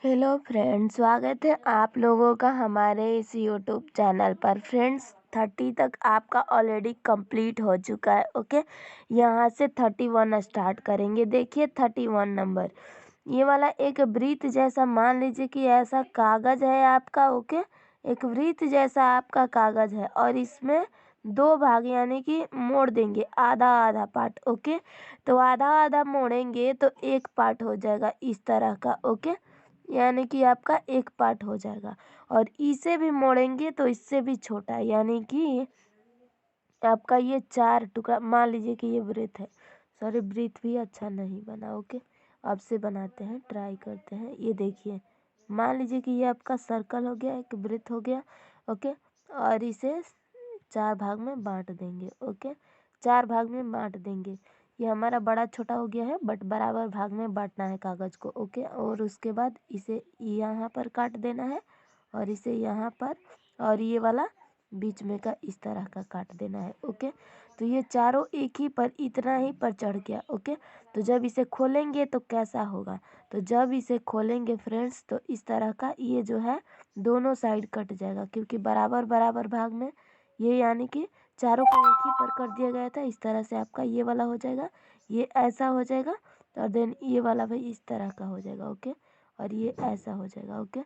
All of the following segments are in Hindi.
हेलो फ्रेंड्स, स्वागत है आप लोगों का हमारे इस यूट्यूब चैनल पर। फ्रेंड्स 30 तक आपका ऑलरेडी कंप्लीट हो चुका है। ओके, यहाँ से 31 स्टार्ट करेंगे। देखिए 31 नंबर, ये वाला एक वृत्त जैसा, मान लीजिए कि ऐसा कागज़ है आपका। ओके, एक वृत्त जैसा आपका कागज़ है और इसमें दो भाग यानी कि मोड़ देंगे, आधा आधा पार्ट। ओके, तो आधा आधा मोड़ेंगे तो एक पार्ट हो जाएगा इस तरह का। ओके, यानी कि आपका एक पार्ट हो जाएगा। और इसे भी मोड़ेंगे तो इससे भी छोटा, यानी कि आपका ये 4 टुकड़ा। मान लीजिए कि ये वृत्त है, सॉरी वृत्त भी अच्छा नहीं बना। ओके, अब से बनाते हैं, ट्राई करते हैं। ये देखिए, मान लीजिए कि ये आपका सर्कल हो गया, एक वृत्त हो गया। ओके, और इसे 4 भाग में बांट देंगे। ओके, 4 भाग में बांट देंगे। ये हमारा बड़ा छोटा हो गया है, बट बराबर भाग में बांटना है कागज़ को। ओके, और उसके बाद इसे यहाँ पर काट देना है और इसे यहाँ पर, और ये वाला बीच में का इस तरह का काट देना है। ओके, तो ये चारों एक ही पर, इतना ही पर चढ़ गया। ओके, तो जब इसे खोलेंगे तो कैसा होगा, तो जब इसे खोलेंगे फ्रेंड्स तो इस तरह का ये जो है दोनों साइड कट जाएगा, क्योंकि बराबर बराबर भाग में ये, यानी कि चारों को एक ही पर कर दिया गया था। इस तरह से आपका ये वाला हो जाएगा, ये ऐसा हो जाएगा, और देन ये वाला भी इस तरह का हो जाएगा। ओके, और ये ऐसा हो जाएगा। ओके,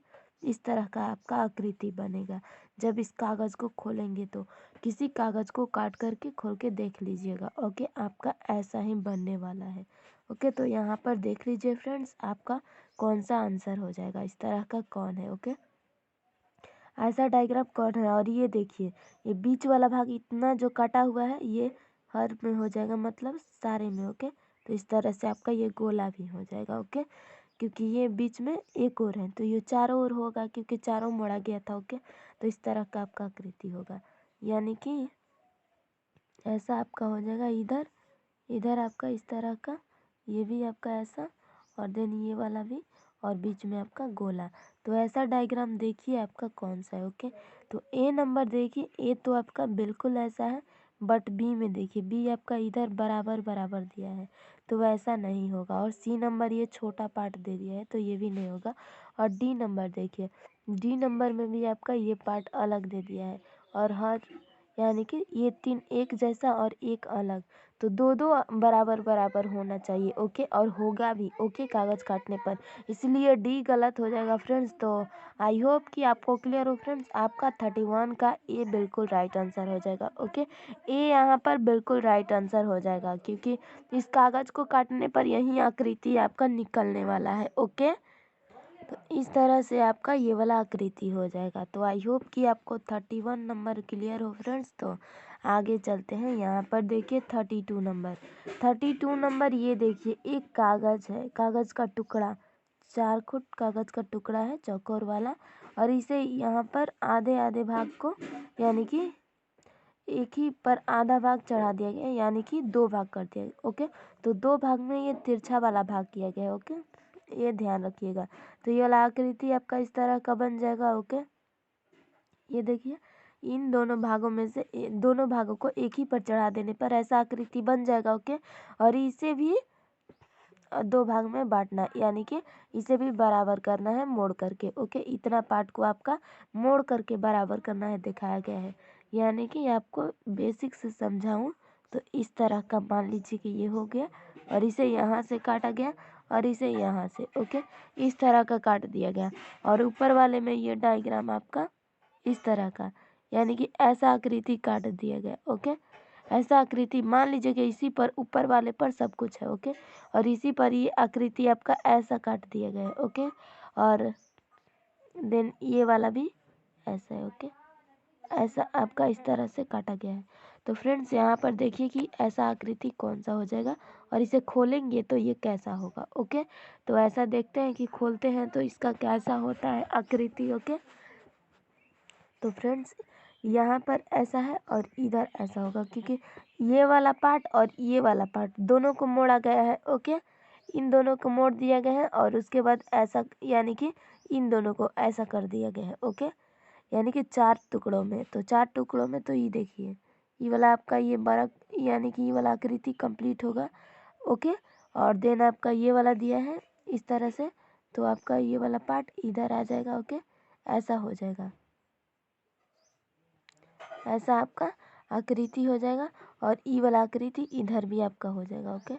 इस तरह का आपका आकृति बनेगा। जब इस कागज़ को खोलेंगे तो किसी कागज़ को काट करके खोल के देख लीजिएगा। ओके, आपका ऐसा ही बनने वाला है। ओके, तो यहाँ पर देख लीजिए फ्रेंड्स, आपका कौन सा आंसर हो जाएगा, इस तरह का कौन है। ओके, ऐसा डायग्राम कौन है। और ये देखिए, ये बीच वाला भाग इतना जो कटा हुआ है ये हर में हो जाएगा, मतलब सारे में। ओके, तो इस तरह से आपका ये गोला भी हो जाएगा। ओके, क्योंकि ये बीच में एक और है तो ये चारों ओर होगा, क्योंकि चारों मोड़ा गया था। ओके, तो इस तरह का आपका आकृति होगा, यानी कि ऐसा आपका हो जाएगा। इधर इधर आपका इस तरह का, ये भी आपका ऐसा, और देन ये वाला भी, और बीच में आपका गोला। तो ऐसा डायग्राम देखिए आपका कौन सा है। ओके, तो ए नंबर देखिए, ए तो आपका बिल्कुल ऐसा है, बट बी में देखिए, बी आपका इधर बराबर बराबर दिया है तो वैसा नहीं होगा। और सी नंबर ये छोटा पार्ट दे दिया है तो ये भी नहीं होगा। और डी नंबर देखिए, डी नंबर में भी आपका ये पार्ट अलग दे दिया है, और हर, यानी कि ये 3 एक जैसा और एक अलग, तो दो दो बराबर बराबर होना चाहिए। ओके, और होगा भी। ओके, कागज़ काटने पर, इसलिए डी गलत हो जाएगा फ्रेंड्स। तो आई होप कि आपको क्लियर हो फ्रेंड्स। आपका 31 का ए बिल्कुल राइट आंसर हो जाएगा। ओके, ए यहाँ पर बिल्कुल राइट आंसर हो जाएगा, क्योंकि इस कागज़ को काटने पर यही आकृति आपका निकलने वाला है। ओके, तो इस तरह से आपका ये वाला आकृति हो जाएगा। तो आई होप कि आपको 31 नंबर क्लियर हो फ्रेंड्स। तो आगे चलते हैं। यहाँ पर देखिए 32 नंबर, 32 नंबर ये देखिए, एक कागज़ है, कागज़ का टुकड़ा, 4 फुट कागज़ का टुकड़ा है चौकोर वाला, और इसे यहाँ पर आधे आधे भाग को, यानी कि एक ही पर आधा भाग चढ़ा दिया गया, यानी कि 2 भाग कर दिया गया। ओके, तो 2 भाग में ये तिरछा वाला भाग किया गया है। ओके, ये ध्यान रखिएगा। तो ये वाला आकृति आपका इस तरह का बन जाएगा। ओके, ये देखिए, इन दोनों भागों में से दोनों भागों को एक ही पर चढ़ा देने पर ऐसा आकृति बन जाएगा। ओके, और इसे भी 2 भाग में बांटना, यानी कि इसे भी बराबर करना है मोड़ करके। ओके, इतना पार्ट को आपका मोड़ करके बराबर करना है, दिखाया गया है। यानी कि आपको बेसिक से समझाऊं तो इस तरह का मान लीजिए कि ये हो गया, और इसे यहाँ से काटा गया, और इसे यहाँ से। ओके, इस तरह का काट दिया गया, और ऊपर वाले में ये डायग्राम आपका इस तरह का, यानी कि ऐसा आकृति काट दिया गया। ओके, ऐसा आकृति मान लीजिए कि इसी पर, ऊपर वाले पर सब कुछ है। ओके, और इसी पर ये आकृति आपका ऐसा काट दिया गया है। ओके, और देन ये वाला भी ऐसा है। ओके, ऐसा आपका इस तरह से काटा गया है। तो फ्रेंड्स यहाँ पर देखिए कि ऐसा आकृति कौन सा हो जाएगा, और इसे खोलेंगे तो ये कैसा होगा। ओके, तो ऐसा देखते हैं कि खोलते हैं तो इसका कैसा होता है आकृति। ओके, तो फ्रेंड्स यहाँ पर ऐसा है और इधर ऐसा होगा, क्योंकि ये वाला पार्ट और ये वाला पार्ट दोनों को मोड़ा गया है। ओके, इन दोनों को मोड़ दिया गया है, और उसके बाद ऐसा, यानी कि इन दोनों को ऐसा कर दिया गया है। ओके, यानी कि 4 टुकड़ों में, तो 4 टुकड़ों में तो ये देखिए, ये वाला आपका ये बड़ा, यानी कि ये वाला आकृति कंप्लीट होगा। ओके, और देन आपका ये वाला दिया है इस तरह से, तो आपका ये वाला पार्ट इधर आ जाएगा। ओके, ऐसा हो जाएगा, ऐसा आपका आकृति हो जाएगा। और ई वाला आकृति इधर भी आपका हो जाएगा। ओके,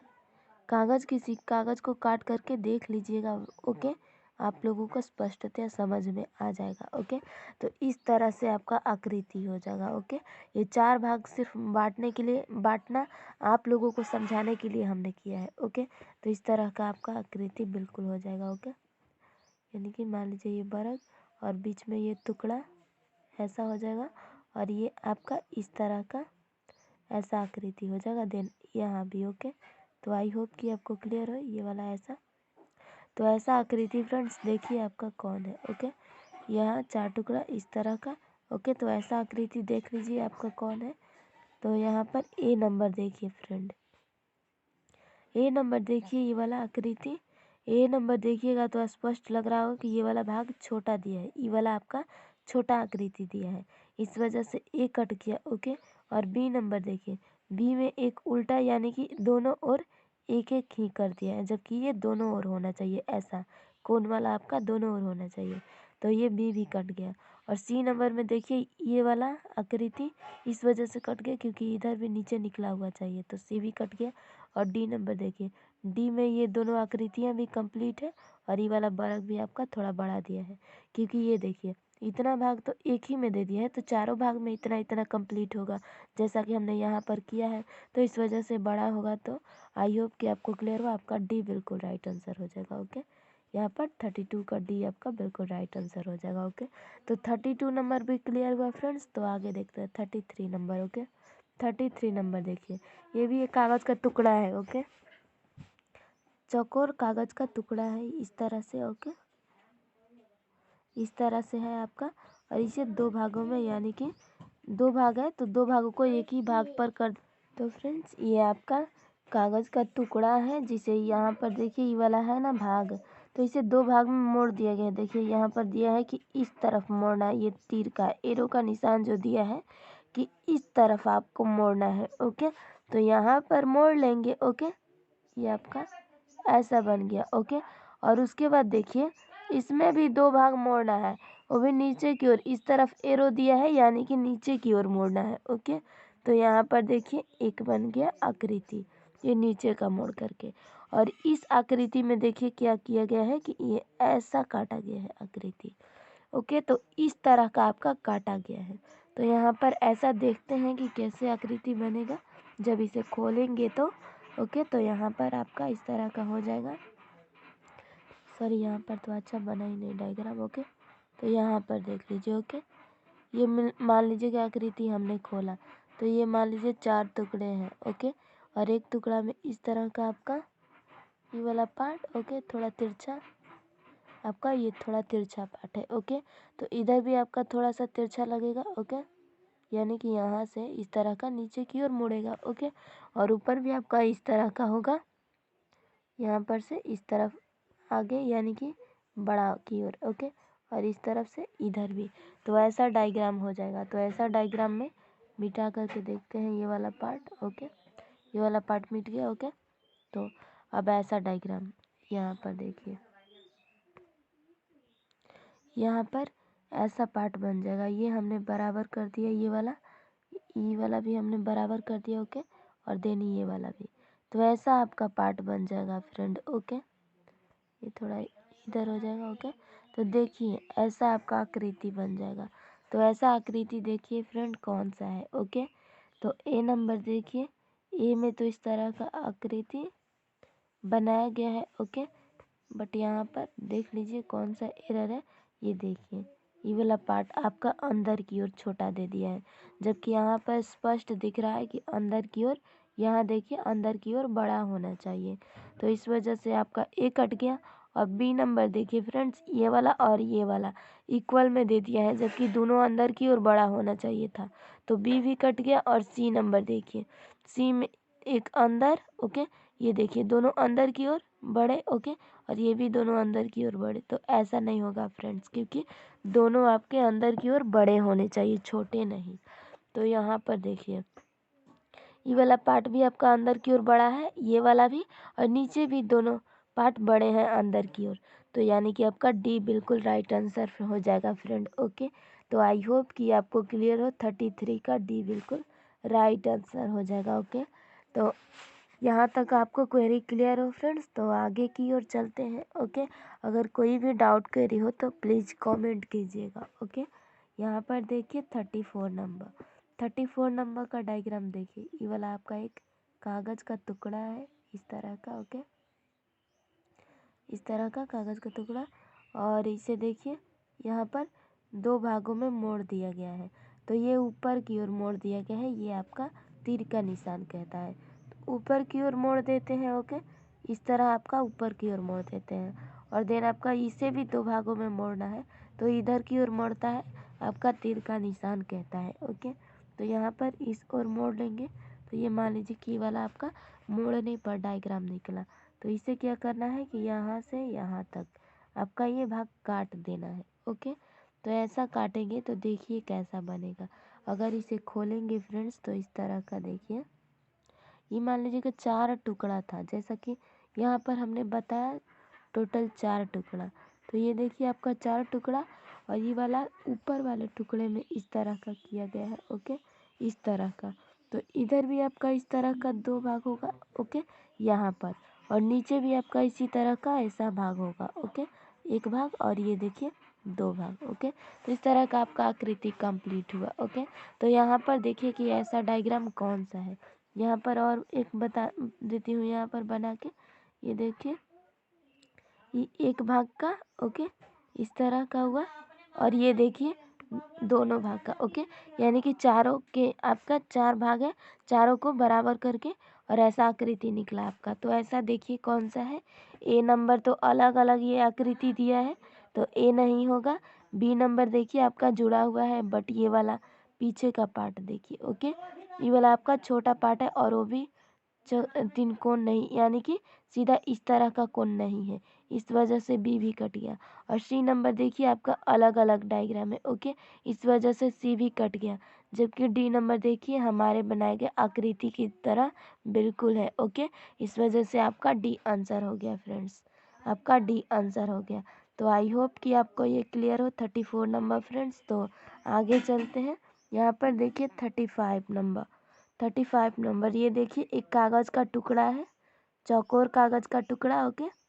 कागज़ को काट करके देख लीजिएगा। ओके, आप लोगों को स्पष्टतः समझ में आ जाएगा। ओके, तो इस तरह से आपका आकृति हो जाएगा। ओके, ये 4 भाग सिर्फ बांटने के लिए, बांटना आप लोगों को समझाने के लिए हमने किया है। ओके, तो इस तरह का आपका आकृति बिल्कुल हो जाएगा। ओके, यानी कि मान लीजिए ये बर्ग और बीच में ये टुकड़ा ऐसा हो जाएगा, और ये आपका इस तरह का ऐसा आकृति हो जाएगा। देन यहाँ भी। ओके, तो आई होप कि आपको क्लियर हो ये वाला ऐसा। तो ऐसा आकृति फ्रेंड्स देखिए आपका कौन है। ओके, यहाँ 4 टुकड़ा इस तरह का। ओके, तो ऐसा आकृति देख लीजिए आपका कौन है। तो यहाँ पर ए नंबर देखिए फ्रेंड, ए नंबर देखिए, ये वाला आकृति ए नंबर देखिएगा तो स्पष्ट लग रहा हो कि ये वाला भाग छोटा दिया है, ये वाला आपका छोटा आकृति दिया है, इस वजह से ए कट गया। ओके, और बी नंबर देखिए, बी में एक उल्टा यानी कि दोनों ओर एक एक ही कर दिया है, जबकि ये दोनों ओर होना चाहिए। ऐसा कोन वाला आपका दोनों ओर होना चाहिए, तो ये बी भी कट गया। और सी नंबर में देखिए ये वाला आकृति इस वजह से कट गया क्योंकि इधर भी नीचे निकला हुआ चाहिए, तो सी भी कट गया। और डी नंबर देखिए, डी में ये दोनों आकृतियाँ भी कंप्लीट है, और ये वाला वर्ग भी आपका थोड़ा बड़ा दिया है, क्योंकि ये देखिए इतना भाग तो एक ही में दे दिया है, तो चारों भाग में इतना इतना कंप्लीट होगा, जैसा कि हमने यहाँ पर किया है, तो इस वजह से बड़ा होगा। तो आई होप कि आपको क्लियर हुआ, आपका डी बिल्कुल राइट आंसर हो जाएगा। ओके, यहाँ पर 32 का डी आपका बिल्कुल राइट आंसर हो जाएगा। ओके, तो 32 नंबर भी क्लियर हुआ फ्रेंड्स। तो आगे देखते हैं 33 नंबर। ओके, 33 नंबर देखिए, ये भी एक कागज़ का टुकड़ा है। ओके, चौकोर कागज़ का टुकड़ा है इस तरह से। ओके, इस तरह से है आपका, और इसे 2 भागों में, यानी कि 2 भाग है तो 2 भागों को एक ही भाग पर कर। तो फ्रेंड्स ये आपका कागज़ का टुकड़ा है, जिसे यहाँ पर देखिए ये वाला है ना भाग, तो इसे 2 भाग में मोड़ दिया गया है। देखिए यहाँ पर दिया है कि इस तरफ मोड़ना है, ये तीर का एरो का निशान जो दिया है कि इस तरफ आपको मोड़ना है। ओके, तो यहाँ पर मोड़ लेंगे। ओके, ये आपका ऐसा बन गया। ओके, और उसके बाद देखिए इसमें भी 2 भाग मोड़ना है, वो भी नीचे की ओर, इस तरफ एरो दिया है यानी कि नीचे की ओर मोड़ना है। ओके, तो यहाँ पर देखिए एक बन गया आकृति, ये नीचे का मोड़ करके। और इस आकृति में देखिए क्या किया गया है कि ये ऐसा काटा गया है आकृति। ओके, तो इस तरह का आपका काटा गया है। तो यहाँ पर ऐसा देखते हैं कि कैसे आकृति बनेगा जब इसे खोलेंगे तो। ओके, तो यहाँ पर आपका इस तरह का हो जाएगा। सॉरी, यहाँ पर तो अच्छा बना ही नहीं डायग्राम। ओके, तो यहाँ पर देख लीजिए। ओके, ये मान लीजिए कि आकृति हमने खोला, तो ये मान लीजिए 4 टुकड़े हैं। ओके, और एक टुकड़ा में इस तरह का आपका ये वाला पार्ट। ओके, थोड़ा तिरछा आपका, ये थोड़ा तिरछा पार्ट है। ओके, तो इधर भी आपका थोड़ा सा तिरछा लगेगा। ओके, यानी कि यहाँ से इस तरह का नीचे की ओर मुड़ेगा। ओके, और ऊपर भी आपका इस तरह का होगा, यहाँ पर से इस तरफ आगे यानी कि बड़ा की ओर। ओके, और इस तरफ से इधर भी, तो ऐसा डायग्राम हो जाएगा। तो ऐसा डायग्राम में मिटा करके देखते हैं ये वाला पार्ट। ओके, ये वाला पार्ट मिट गया। ओके, तो अब ऐसा डायग्राम यहाँ पर देखिए, यहाँ पर ऐसा पार्ट बन जाएगा। ये हमने बराबर कर दिया, ये वाला भी हमने बराबर कर दिया। ओके, और देन ये वाला भी, तो ऐसा आपका पार्ट बन जाएगा फ्रेंड। ओके, ये थोड़ा इधर हो जाएगा। ओके, तो देखिए ऐसा आपका आकृति बन जाएगा। तो ऐसा आकृति देखिए फ्रेंड कौन सा है। ओके, तो ए नंबर देखिए, ए में तो इस तरह का आकृति बनाया गया है। ओके, बट यहाँ पर देख लीजिए कौन सा एरर है। ये देखिए ये वाला पार्ट आपका अंदर की ओर छोटा दे दिया है, जबकि यहाँ पर स्पष्ट दिख रहा है कि अंदर की ओर, यहाँ देखिए अंदर की ओर बड़ा होना चाहिए, तो इस वजह से आपका ए कट गया। और बी नंबर देखिए फ्रेंड्स, ये वाला और ये वाला इक्वल में दे दिया है, जबकि दोनों अंदर की ओर बड़ा होना चाहिए था, तो बी भी कट गया। और सी नंबर देखिए, सी में एक अंदर। ओके, ये देखिए दोनों अंदर की ओर बड़े। ओके, और ये भी दोनों अंदर की ओर बड़े, तो ऐसा नहीं होगा फ्रेंड्स, क्योंकि दोनों आपके अंदर की ओर बड़े होने चाहिए, छोटे नहीं। तो यहाँ पर देखिए ये वाला पार्ट भी आपका अंदर की ओर बड़ा है, ये वाला भी, और नीचे भी दोनों पार्ट बड़े हैं अंदर की ओर। तो यानी कि आपका डी बिल्कुल राइट आंसर हो जाएगा फ्रेंड। ओके, तो आई होप कि आपको क्लियर हो, 33 का डी बिल्कुल राइट आंसर हो जाएगा। ओके, तो यहाँ तक आपको क्वेरी क्लियर हो फ्रेंड्स, तो आगे की ओर चलते हैं। ओके, अगर कोई भी डाउट क्वेरी हो तो प्लीज़ कमेंट कीजिएगा। ओके, यहाँ पर देखिए 34 नंबर का डायग्राम देखिए। ये वाला आपका एक कागज़ का टुकड़ा है इस तरह का। ओके, इस तरह का कागज़ का टुकड़ा, और इसे देखिए यहाँ पर दो भागों में मोड़ दिया गया है। तो ये ऊपर की ओर मोड़ दिया गया है, ये आपका तीर का निशान कहता है। तो ऊपर की ओर मोड़ देते हैं। ओके, इस तरह आपका ऊपर की ओर मोड़ देते हैं, और देन आपका इसे भी दो भागों में मोड़ना है, तो इधर की ओर मोड़ता है, आपका तीर का निशान कहता है। ओके, तो यहाँ पर इस ओर मोड़ लेंगे, तो ये मान लीजिए कि वाला आपका मोड़ने पर डायग्राम निकला। तो इसे क्या करना है कि यहाँ से यहाँ तक आपका ये भाग काट देना है। ओके, तो ऐसा काटेंगे तो देखिए कैसा बनेगा। अगर इसे खोलेंगे फ्रेंड्स तो इस तरह का देखिए, ये मान लीजिए कि 4 टुकड़ा था, जैसा कि यहाँ पर हमने बताया टोटल 4 टुकड़ा। तो ये देखिए आपका 4 टुकड़ा, और ये वाला ऊपर वाले टुकड़े में इस तरह का किया गया है। ओके, इस तरह का, तो इधर भी आपका इस तरह का 2 भाग होगा। ओके, यहाँ पर, और नीचे भी आपका इसी तरह का ऐसा भाग होगा। ओके, एक भाग, और ये देखिए 2 भाग। ओके, तो इस तरह का आपका आकृति कंप्लीट हुआ। ओके, तो यहाँ पर देखिए कि ऐसा डायग्राम कौन सा है। यहाँ पर और एक बता देती हूँ, यहाँ पर बना के, ये देखिए ये एक भाग का। ओके, इस तरह का हुआ, और ये देखिए दोनों भाग का। ओके, यानी कि चारों के आपका 4 भाग है, चारों को बराबर करके, और ऐसा आकृति निकला आपका। तो ऐसा देखिए कौन सा है। ए नंबर तो अलग अलग ये आकृति दिया है, तो ए नहीं होगा। बी नंबर देखिए आपका जुड़ा हुआ है, बट ये वाला पीछे का पार्ट देखिए। ओके, ये वाला आपका छोटा पार्ट है, और वो भी तीन कोण नहीं, यानी कि सीधा इस तरह का कोण नहीं है, इस वजह से बी भी कट गया। और सी नंबर देखिए आपका अलग अलग डायग्राम है। ओके, इस वजह से सी भी कट गया, जबकि डी नंबर देखिए हमारे बनाए गए आकृति की तरह बिल्कुल है। ओके, इस वजह से आपका डी आंसर हो गया फ्रेंड्स, आपका डी आंसर हो गया। तो आई होप कि आपको ये क्लियर हो 34 नंबर फ्रेंड्स। तो आगे चलते हैं। यहाँ पर देखिए 35 नंबर, ये देखिए एक कागज़ का टुकड़ा है, चौकोर कागज़ का टुकड़ा। ओके,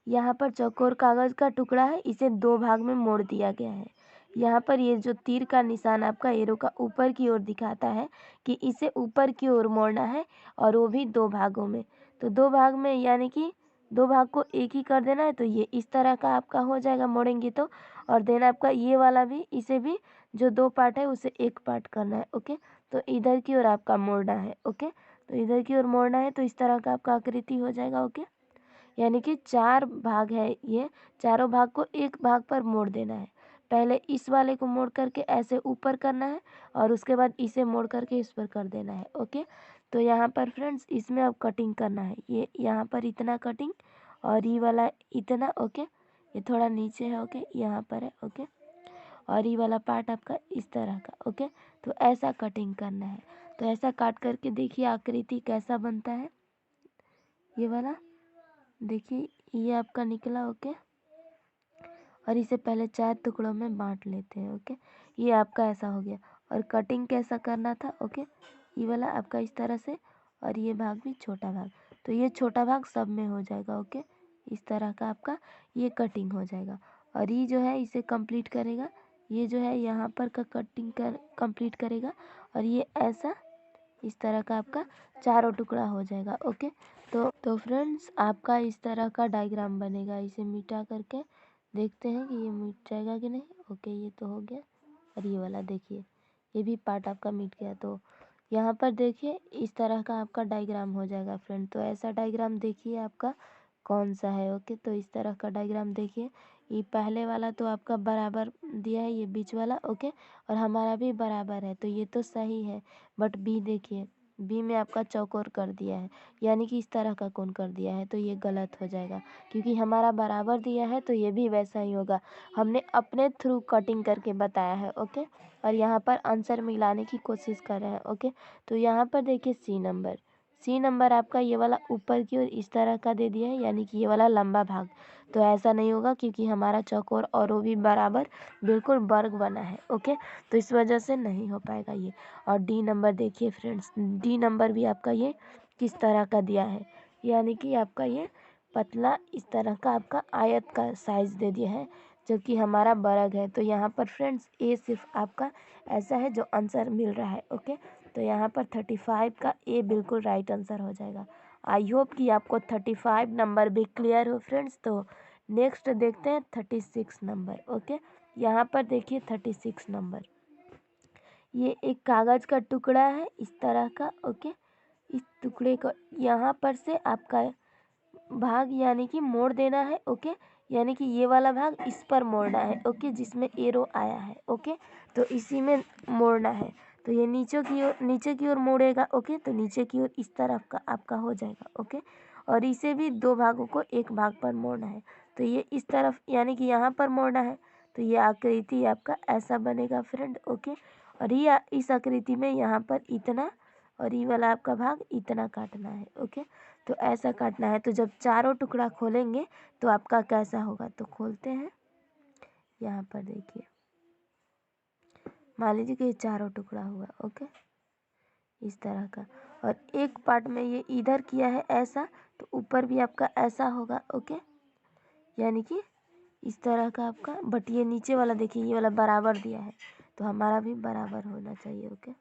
यहाँ पर चौकोर कागज़ का टुकड़ा है, इसे 2 भाग में मोड़ दिया गया है। यहाँ पर ये जो तीर का निशान आपका एरो का ऊपर की ओर दिखाता है कि इसे ऊपर की ओर मोड़ना है, और वो भी 2 भागों में। तो 2 भाग में, यानी कि 2 भाग को एक ही कर देना है, तो ये इस तरह का आपका हो जाएगा मोड़ेंगे तो। और देन आपका ये वाला भी, इसे भी जो 2 पार्ट है उसे 1 पार्ट करना है। ओके, तो इधर की ओर आपका मोड़ना है। ओके, तो इधर की ओर मोड़ना है, तो इस तरह का आपका आकृति हो जाएगा। ओके, यानी कि 4 भाग है, ये चारों भाग को एक भाग पर मोड़ देना है। पहले इस वाले को मोड़ करके ऐसे ऊपर करना है, और उसके बाद इसे मोड़ करके इस पर कर देना है। ओके, तो यहाँ पर फ्रेंड्स इसमें अब कटिंग करना है। ये यहाँ पर इतना कटिंग, और ये वाला इतना। ओके, ये थोड़ा नीचे है। ओके, यहाँ पर है। ओके, और ये वाला पार्ट आपका इस तरह का। ओके, तो ऐसा कटिंग करना है। तो ऐसा काट करके देखिए आकृति कैसा बनता है। ये वाला देखिए, ये आपका निकला। ओके, और इसे पहले 4 टुकड़ों में बांट लेते हैं। ओके, ये आपका ऐसा हो गया। और कटिंग कैसा करना था। ओके, ये वाला आपका इस तरह से, और ये भाग भी छोटा भाग, तो ये छोटा भाग सब में हो जाएगा। ओके, इस तरह का आपका ये कटिंग हो जाएगा। और ये जो है इसे कंप्लीट करेगा, ये जो है यहाँ पर का कटिंग कर कंप्लीट करेगा, और ये ऐसा इस तरह का आपका चारों टुकड़ा हो जाएगा। ओके, तो फ्रेंड्स आपका इस तरह का डायग्राम बनेगा। इसे मिटा करके देखते हैं कि ये मिट जाएगा कि नहीं। ओके, ये तो हो गया, और ये वाला देखिए ये भी पार्ट आपका मिट गया। तो यहाँ पर देखिए इस तरह का आपका डायग्राम हो जाएगा फ्रेंड। तो ऐसा डायग्राम देखिए आपका कौन सा है। ओके, तो इस तरह का डायग्राम देखिए, ये पहले वाला तो आपका बराबर दिया है, ये बीच वाला। ओके, और हमारा भी बराबर है, तो ये तो सही है। बट बी देखिए, बी में आपका चौकोर कर दिया है, यानी कि इस तरह का कोण कर दिया है, तो ये गलत हो जाएगा। क्योंकि हमारा बराबर दिया है तो ये भी वैसा ही होगा, हमने अपने थ्रू कटिंग करके बताया है। ओके, और यहाँ पर आंसर मिलाने की कोशिश कर रहे हैं। ओके, तो यहाँ पर देखिए सी नंबर आपका ये वाला ऊपर की ओर इस तरह का दे दिया है, यानी कि ये वाला लंबा भाग। तो ऐसा नहीं होगा क्योंकि हमारा चौकोर और वो भी बराबर बिल्कुल वर्ग बना है। ओके, तो इस वजह से नहीं हो पाएगा ये। और डी नंबर देखिए फ्रेंड्स, डी नंबर भी आपका ये किस तरह का दिया है, यानी कि आपका ये पतला इस तरह का आपका आयत का साइज दे दिया है, जबकि हमारा वर्ग है। तो यहाँ पर फ्रेंड्स ए सिर्फ आपका ऐसा है जो आंसर मिल रहा है। ओके, तो यहाँ पर 35 का ए बिल्कुल राइट आंसर हो जाएगा। आई होप कि आपको 35 नंबर भी क्लियर हो फ्रेंड्स। तो नेक्स्ट देखते हैं 36 नंबर। ओके, यहाँ पर देखिए 36 नंबर, ये एक कागज़ का टुकड़ा है इस तरह का। ओके, इस टुकड़े को यहाँ पर से आपका भाग यानी कि मोड़ देना है। ओके, यानी कि ये वाला भाग इस पर मोड़ना है। ओके, जिसमें एरो आया है। ओके, तो इसी में मोड़ना है। तो ये नीचे की ओर मोड़ेगा। ओके, तो नीचे की ओर इस तरफ का आपका हो जाएगा। ओके, और इसे भी दो भागों को एक भाग पर मोड़ना है। तो ये इस तरफ यानी कि यहाँ पर मोड़ना है। तो ये आकृति आपका ऐसा बनेगा फ्रेंड। ओके, और ये इस आकृति में यहाँ पर इतना और ये वाला आपका भाग इतना काटना है। ओके, तो ऐसा काटना है। तो जब चारों टुकड़ा खोलेंगे तो आपका कैसा होगा, तो खोलते हैं। यहाँ पर देखिए, मान लीजिए कि ये चारों टुकड़ा हुआ। ओके, इस तरह का, और एक पार्ट में ये इधर किया है ऐसा, तो ऊपर भी आपका ऐसा होगा। ओके, यानी कि इस तरह का आपका, बट ये नीचे वाला देखिए ये वाला बराबर दिया है, तो हमारा भी बराबर होना चाहिए। ओके,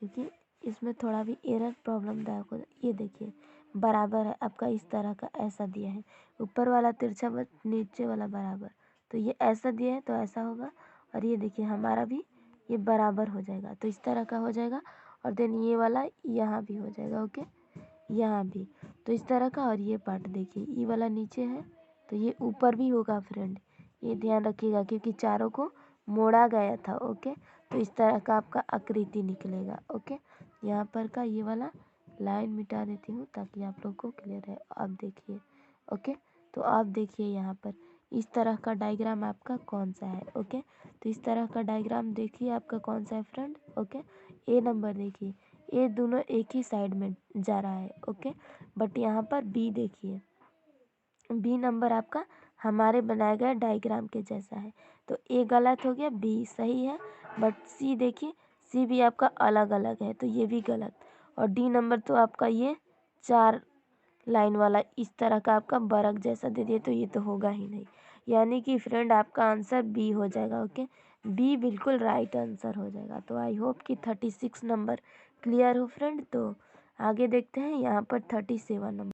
क्योंकि इसमें थोड़ा भी एरर प्रॉब्लम दायक हो। ये देखिए बराबर है आपका, इस तरह का ऐसा दिया है, ऊपर वाला तिरछा बट नीचे वाला बराबर। तो ये ऐसा दिया है तो ऐसा होगा, और ये देखिए हमारा भी ये बराबर हो जाएगा, तो इस तरह का हो जाएगा। और देन ये वाला यहाँ भी हो जाएगा। ओके, यहाँ भी तो इस तरह का। और ये पार्ट देखिए, ये वाला नीचे है तो ये ऊपर भी होगा फ्रेंड, ये ध्यान रखिएगा क्योंकि चारों को मोड़ा गया था। ओके, तो इस तरह का आपका आकृति निकलेगा। ओके, यहाँ पर का ये वाला लाइन मिटा देती हूँ ताकि आप लोग को क्लियर है। आप देखिए। ओके, तो आप देखिए यहाँ पर इस तरह का डायग्राम आपका कौन सा है। ओके, तो इस तरह का डायग्राम देखिए आपका कौन सा है फ्रेंड। ओके, ए नंबर देखिए, ये दोनों एक ही साइड में जा रहा है। ओके, बट यहाँ पर बी देखिए, बी नंबर आपका हमारे बनाए गए डायग्राम के जैसा है। तो ए गलत हो गया, बी सही है। बट सी देखिए, सी भी आपका अलग अलग है तो ये भी गलत। और डी नंबर तो आपका ये 4 लाइन वाला इस तरह का आपका बरक जैसा दे दिए, तो ये तो होगा ही नहीं। यानी कि फ्रेंड आपका आंसर बी हो जाएगा। ओके, बी बिल्कुल राइट आंसर हो जाएगा। तो आई होप कि 36 नंबर क्लियर हो फ्रेंड। तो आगे देखते हैं यहाँ पर 37 नंबर।